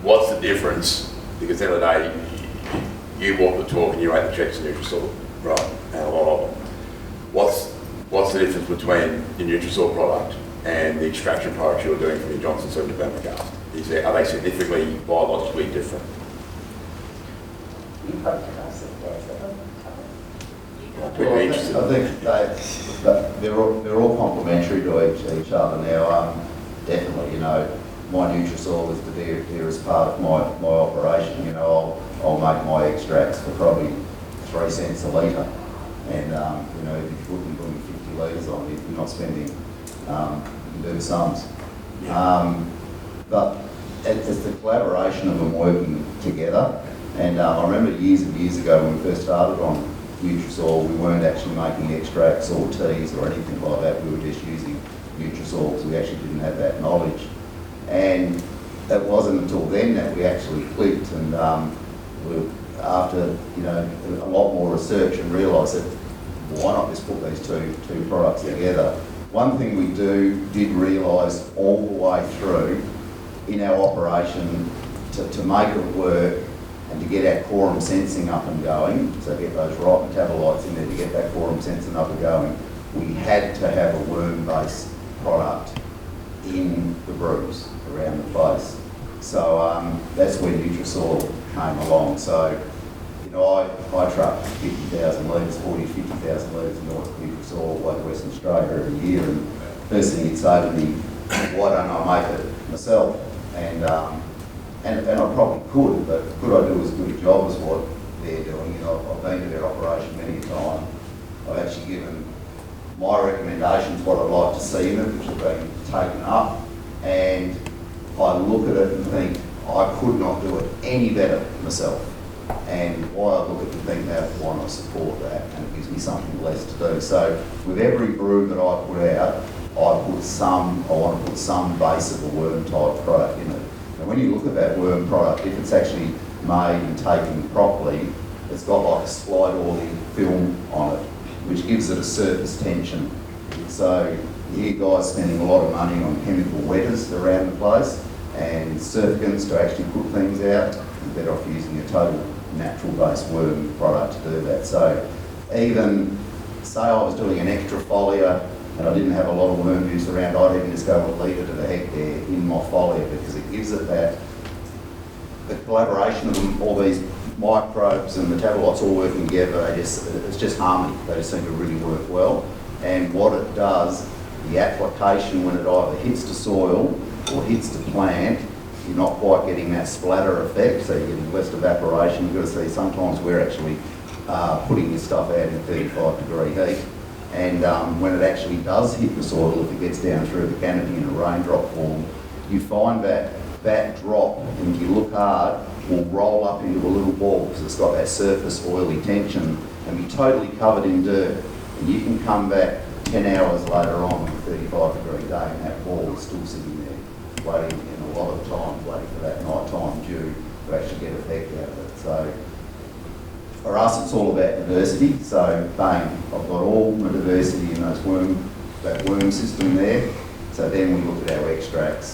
What's the difference? Because at the end of the day, you walk the talk and you write the checks in NutriSoil, right? And a lot of them. What's the difference between your NutriSoil product and the extraction products you're doing from your Johnson Super Vermicast? Are they significantly biologically different? Well, Really I think they're all complementary to each other now. Definitely, you know, my NutriSoil is the dearest part of my operation. You know, I'll make my extracts for probably 3 cents a litre, and you know, if you're putting 50 litres on it, you're not spending. You can do sums, but it's the collaboration of them working together. And I remember years and years ago when we first started on NutriSoil, we weren't actually making extracts or teas or anything like that. We were just using NutriSoil because we actually didn't have that knowledge. And it wasn't until then that we actually clicked, and after, you know, a lot more research, and realised that why not just put these two products together. One thing we did realise all the way through in our operation to make it work and to get our quorum sensing up and going, so get those right metabolites in there to get that quorum sensing up and going, we had to have a worm-based product in the brews around the place. So that's where NutriSoil came along. So, you know, I truck 50,000 litres, 40 to 50,000 litres of NutriSoil like Western Australia every year, and first thing he'd say to me, why don't I make it myself? And I probably could, but could I do as good a job as what they're doing? You know, I've been to their operation many a time. I've actually given my recommendations, what I'd like to see in it, which have been taken up, and I look at it and think, I could not do it any better myself. And why I look at it and think, now, why not support that? And it gives me something less to do. So with every brew that I put out, I want to put some base of a worm type product in it. And when you look at that worm product, if it's actually made and taken properly, it's got like a slide oily film on it, which gives it a surface tension. So you hear guys spending a lot of money on chemical wetters around the place and surfactants to actually put things out. You're better off using a total natural based worm product to do that. So even say I was doing an extra foliar and I didn't have a lot of worm use around, I'd even just go a litre to the hectare in my foliar, because it gives it that, the collaboration of them, all these microbes and metabolites all working together, it's just harmony. They just seem to really work well. And what it does, the application, when it either hits the soil or hits the plant, you're not quite getting that splatter effect, so you're getting less evaporation. You've got to see, sometimes we're actually putting this stuff out in 35-degree heat. And when it actually does hit the soil, if it gets down through the canopy in a raindrop form, you find that drop, and if you look hard, will roll up into a little ball because it's got that surface oily tension and be totally covered in dirt. And you can come back 10 hours later on a 35-degree day and that ball is still sitting there, waiting, in a lot of time, waiting for that night-time dew to actually get effect out of it. So for us, it's all about diversity. So bang, I've got all my diversity in that worm system there. So then we look at our extracts